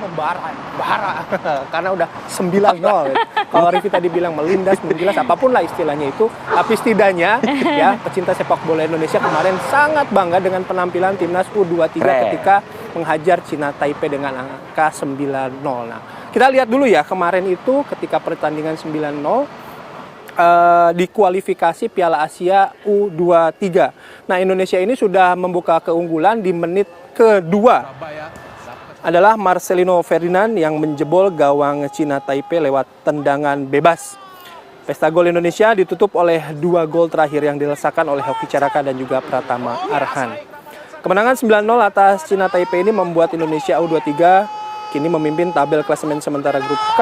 membara karena udah 9-0. Kalau Rify tadi bilang melindas, menggilas, apapun lah istilahnya itu, tapi setidaknya ya pecinta sepak bola Indonesia kemarin sangat bangga dengan penampilan timnas U23 ketika menghajar Cina Taipei dengan angka 9-0. Nah, kita lihat dulu ya kemarin itu ketika pertandingan 9-0 di kualifikasi Piala Asia U23. Nah, Indonesia ini sudah membuka keunggulan di menit kedua. Adalah Marcelino Ferdinand yang menjebol gawang Cina Taipei lewat tendangan bebas. Pesta gol Indonesia ditutup oleh 2 gol terakhir yang dilesakan oleh Hoki Caraka dan juga Pratama Arhan. Kemenangan 9-0 atas Cina Taipei ini membuat Indonesia U23 kini memimpin tabel klasemen sementara grup K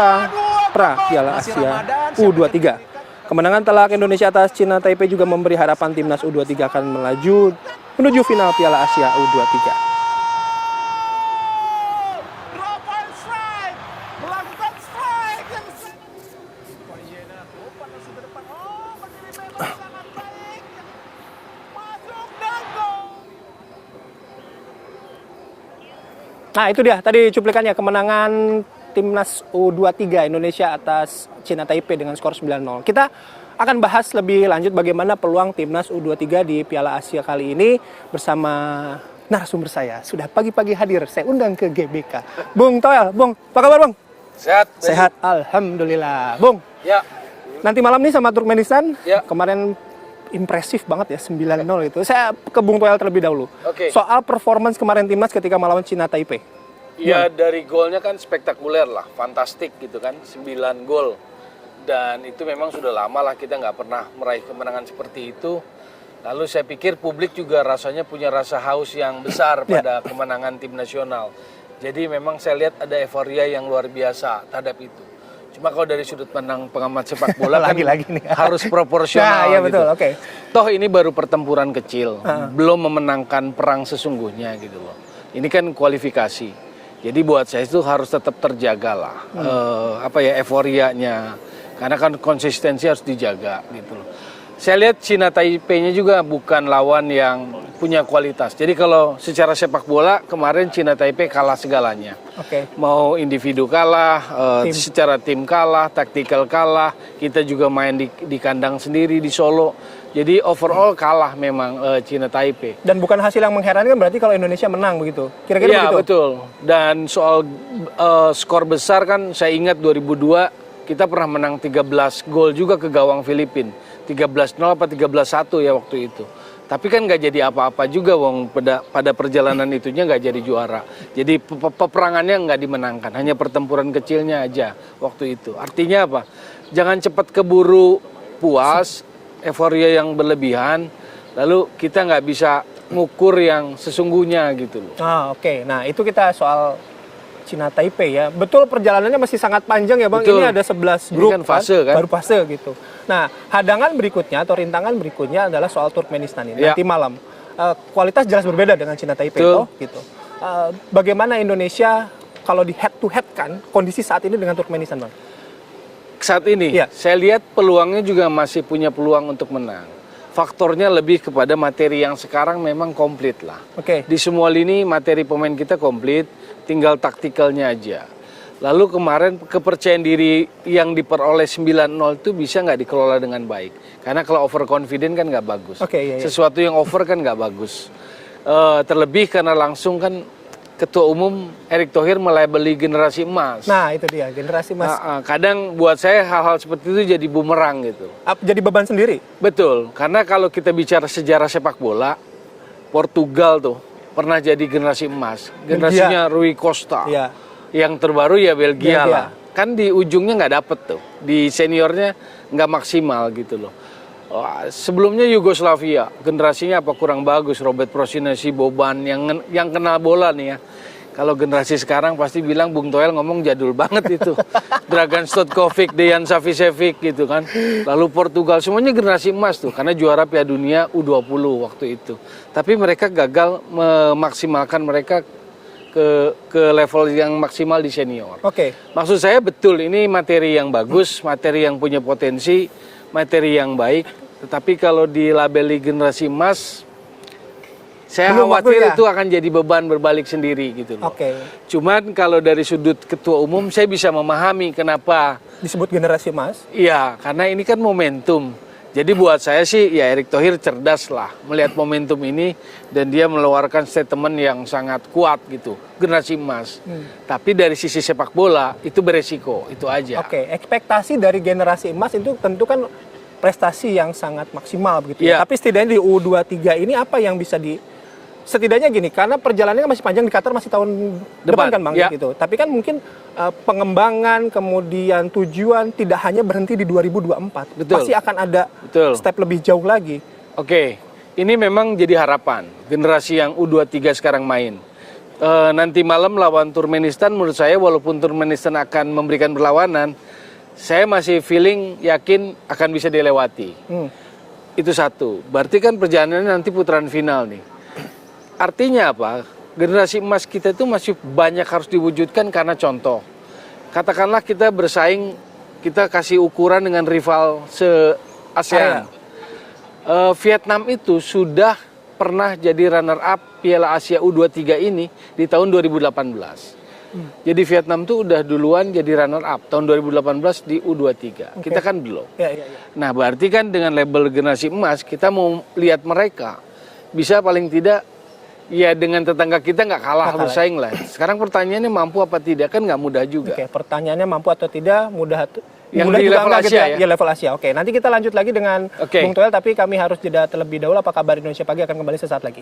pra Piala Asia U23. Kemenangan telak Indonesia atas Cina Taipei juga memberi harapan timnas U23 akan melaju menuju final Piala Asia U23. Nah, itu dia tadi cuplikannya kemenangan timnas U23 Indonesia atas Cina Taipei dengan skor 9-0. Kita akan bahas lebih lanjut bagaimana peluang timnas U23 di Piala Asia kali ini bersama narasumber saya. Sudah pagi-pagi hadir, saya undang ke GBK. Bung Toel, Bung, apa kabar Bung? Sehat. Sehat, alhamdulillah. Bung, ya. Nanti malam nih sama Turkmenistan, ya. Kemarin impresif banget ya 9-0 itu. Saya ke Bung Toel terlebih dahulu. Oke. Soal performance kemarin timnas ketika melawan Cina Taipei. Ya, dari golnya kan spektakuler lah, fantastik gitu kan, 9 gol. Dan itu memang sudah lama lah kita nggak pernah meraih kemenangan seperti itu. Lalu saya pikir publik juga rasanya punya rasa haus yang besar pada kemenangan tim nasional. Jadi memang saya lihat ada euforia yang luar biasa terhadap itu. Cuma kalau dari sudut pandang pengamat sepak bola kan nih. Harus proporsional. Nah, iya gitu. betul, oke. Toh ini baru pertempuran kecil, belum memenangkan perang sesungguhnya gitu loh. Ini kan kualifikasi. Jadi buat saya itu harus tetap terjaga lah, euforianya, karena kan konsistensi harus dijaga gitu loh. Saya lihat Cina Taipei-nya juga bukan lawan yang punya kualitas. Jadi kalau secara sepak bola kemarin Cina Taipei kalah segalanya. Mau individu kalah, secara tim kalah, taktikal kalah. Kita juga main di kandang sendiri di Solo. Jadi overall kalah memang Cina Taipei. Dan bukan hasil yang mengherankan berarti kalau Indonesia menang begitu? Kira-kira begitu? Iya betul. Dan soal skor besar kan saya ingat 2002 kita pernah menang 13 gol juga ke gawang Filipina. 13-0 apa 13-1 ya waktu itu. Tapi kan nggak jadi apa-apa juga wong pada perjalanan itunya nggak jadi juara. Jadi peperangannya nggak dimenangkan, hanya pertempuran kecilnya aja waktu itu. Artinya apa? Jangan cepat keburu puas, euforia yang berlebihan, lalu kita nggak bisa ngukur yang sesungguhnya gitu loh. Oke. Nah itu kita soal Cina Taipei ya. Betul perjalanannya masih sangat panjang ya Bang. Betul. Ini ada 11 grup kan fase kan? Baru fase gitu. Nah, hadangan berikutnya atau rintangan berikutnya adalah soal Turkmenistan ini nanti malam. Kualitas jelas berbeda dengan Cina Taipei gitu. Bagaimana Indonesia kalau di head to head kan kondisi saat ini dengan Turkmenistan Bang? Saat ini saya lihat peluangnya juga masih punya peluang untuk menang. Faktornya lebih kepada materi yang sekarang memang komplit lah. Di semua lini materi pemain kita komplit, tinggal taktikalnya aja. Lalu kemarin kepercayaan diri yang diperoleh 9-0 itu bisa nggak dikelola dengan baik. Karena kalau overconfident kan nggak bagus. Sesuatu yang over kan nggak bagus. Terlebih karena langsung kan Ketua Umum Erick Thohir melabeli generasi emas. Nah itu dia, generasi emas. Kadang buat saya hal-hal seperti itu jadi bumerang gitu. Jadi beban sendiri? Betul, karena kalau kita bicara sejarah sepak bola, Portugal tuh pernah jadi generasi emas. Generasinya Rui Costa. Yang terbaru ya Belgia lah. Kan di ujungnya nggak dapet tuh. Di seniornya nggak maksimal gitu loh. Sebelumnya Yugoslavia, generasinya apa kurang bagus. Robert Prosineci, Boban, yang kenal bola nih ya. Kalau generasi sekarang pasti bilang Bung Toel ngomong jadul banget itu. Dragan Stojkovic, Dejan Savicevic gitu kan. Lalu Portugal, semuanya generasi emas tuh. Karena juara Piala Dunia U20 waktu itu. Tapi mereka gagal memaksimalkan mereka ke level yang maksimal di senior. Maksud saya betul, ini materi yang bagus, materi yang punya potensi, materi yang baik. Tetapi kalau dilabeli generasi emas, Saya khawatir itu akan jadi beban berbalik sendiri gitu loh. Cuman kalau dari sudut ketua umum saya bisa memahami kenapa disebut generasi emas. Iya, karena ini kan momentum. Jadi buat saya sih ya Erick Thohir cerdas lah melihat momentum ini dan dia mengeluarkan statement yang sangat kuat gitu, generasi emas. Tapi dari sisi sepak bola itu beresiko, itu aja. Ekspektasi dari generasi emas itu tentu kan prestasi yang sangat maksimal begitu ya. Tapi setidaknya di U23 ini apa yang bisa setidaknya gini, karena perjalanannya masih panjang di Qatar, masih tahun depan kan Bang gitu. Tapi kan mungkin pengembangan kemudian tujuan tidak hanya berhenti di 2024. Pasti akan ada step lebih jauh lagi. Ini memang jadi harapan generasi yang U23 sekarang main. Nanti malam lawan Turkmenistan, menurut saya walaupun Turkmenistan akan memberikan perlawanan, saya masih feeling yakin akan bisa dilewati. Itu satu. Berarti kan perjalanannya nanti putaran final nih. Artinya apa? Generasi emas kita itu masih banyak harus diwujudkan karena contoh. Katakanlah kita bersaing, kita kasih ukuran dengan rival se-ASEAN. Vietnam itu sudah pernah jadi runner up Piala Asia U23 ini di tahun 2018. Jadi Vietnam tuh udah duluan jadi runner up tahun 2018 di U23. Kita kan belum. Nah, berarti kan dengan label generasi emas kita mau lihat mereka bisa paling tidak ya dengan tetangga kita nggak kalah bersaing lah. Sekarang pertanyaannya mampu apa tidak kan nggak mudah juga. Pertanyaannya mampu atau tidak mudah. Yang mudah di level Asia ya? Level Asia. Nanti kita lanjut lagi dengan Bung Toel, tapi kami harus jeda terlebih dahulu. Apa kabar Indonesia Pagi akan kembali sesaat lagi.